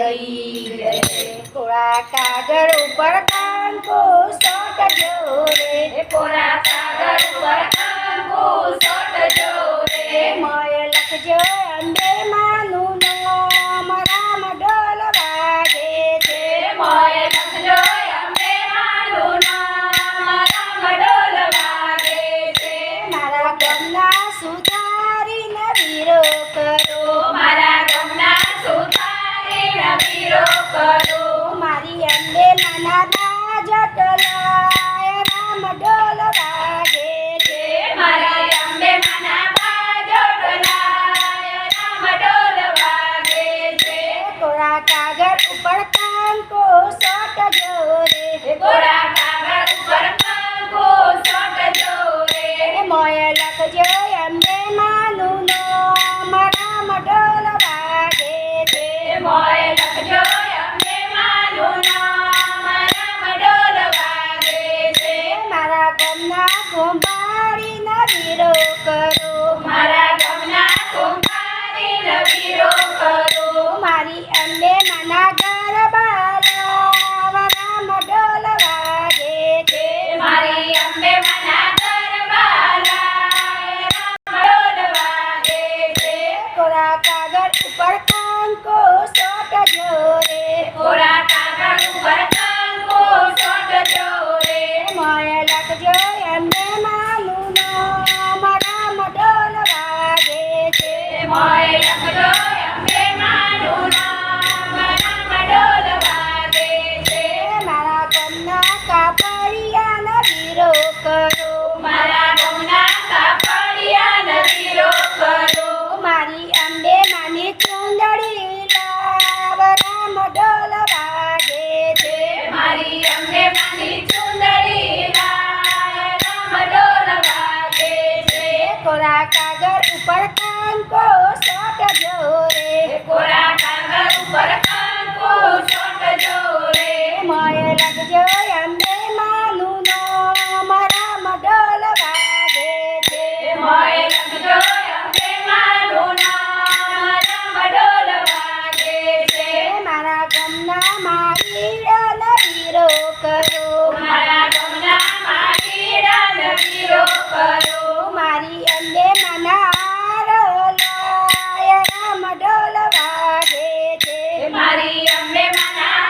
કી જય। કોરા કાગળ ઉપર કંકુ સોટજો રે, કોરા કાગળ ઉપર કંકુ સોટજો રે, મોય લખજો અંબે માનું નામ, રામ ઢોલ વાગે છે। મોય લખજો અંબે માનું નામ, રામ ઢોલ વાગે છે। મારા ગામના સુધારીને વીરો કરો, મારા ગામના સુધારીને વીરો કરો, મારી અંબે માના બાજટલાય રામ ઢોલ વાગે છે। મારી અંબે માના બાજોટલાય રામ ઢોલ વાગે છે। કોરા કાગળ ઉપર કંકુ સોટજો રે, કોરા કાગળ ઉપર કંકુ સોટજો રે, મોય લખજો અંબે માનું નામ, રામ ઢોલ વાગે છે। મોય લખજો અંબે માનું નામ, રામ ઢોલ વાગે છે। મારા ગામના કુંભારીના વીરો કરો, મારા ગામના કુંભારીને વીરો કરો, મારી અંબે માના ગરબા લાવા રામ ઢોલ વાગે છે। મારી અંબે માના ગરબા લાય રામ ઢોલ વાગે છે। કોરા કાગળ ઉપર કંકુ સોટજો રે, કોરા કાગળ ઉપર કંકુ સોટજો રે, મોય લખજો અંબે માનું નામ, રામ ઢોલ વાગે છે। મોય લખજો અંબે માનું નામ, રામ ઢોલ વાગે છે। મારા ગામના કાપડિયાના વીરો કરો, મારા ગામના કાપડિયાને વીરો કરો, મારી અંબે માની ચુંદડી લાવ રામ ઢોલ વાગે છે। મારી અંબે માની ચુંદડી લાય રામ ઢોલ વાગે છે। કોરા કાગળ ઉપર કંકુ સોટજો રે, કોરા કાગળ ઉપર કંકુ સોટજો રે, મોય લખજો અંબે માનું નામ, રામ ઢોલ વાગે છે। મોય લખજો અંબે માનું નામ, રામ ઢોલ વાગે છે। મારા ગામના મારીડાના વીરો કરો, મારા ગામના મારીડાને વીરો કરો, મારી અંબે માના આરલાય રામ ઢોલ વાગે છે। મારી અંબે માના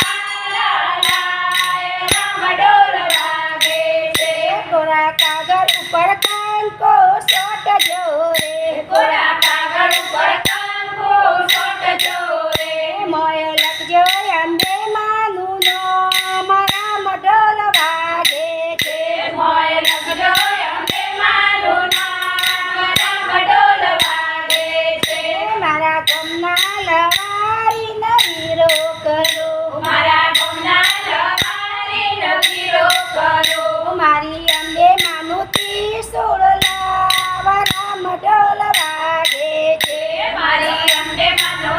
લાલાય રામ ઢોલ વાગે છે। કોરા કાગળ ઉપર કંકુ સોટજો રે, કોરા કાગળ ઉપર કંકુ સોટજો રે, મોય લખજો અંબે માનું નામ, રામ ઢોલ વાગે છે। મોય લખજો અંબે માનું નામ, રામ ઢોલ વાગે છે। મારા ગામના લવારીના વીરો કરો, મારા ગામના લવારીને વીરો કરો, મારી અંબે માનું ત્રિશૂળ લાવ રામ ઢોલ વાગે છે। મારી અંબે માનો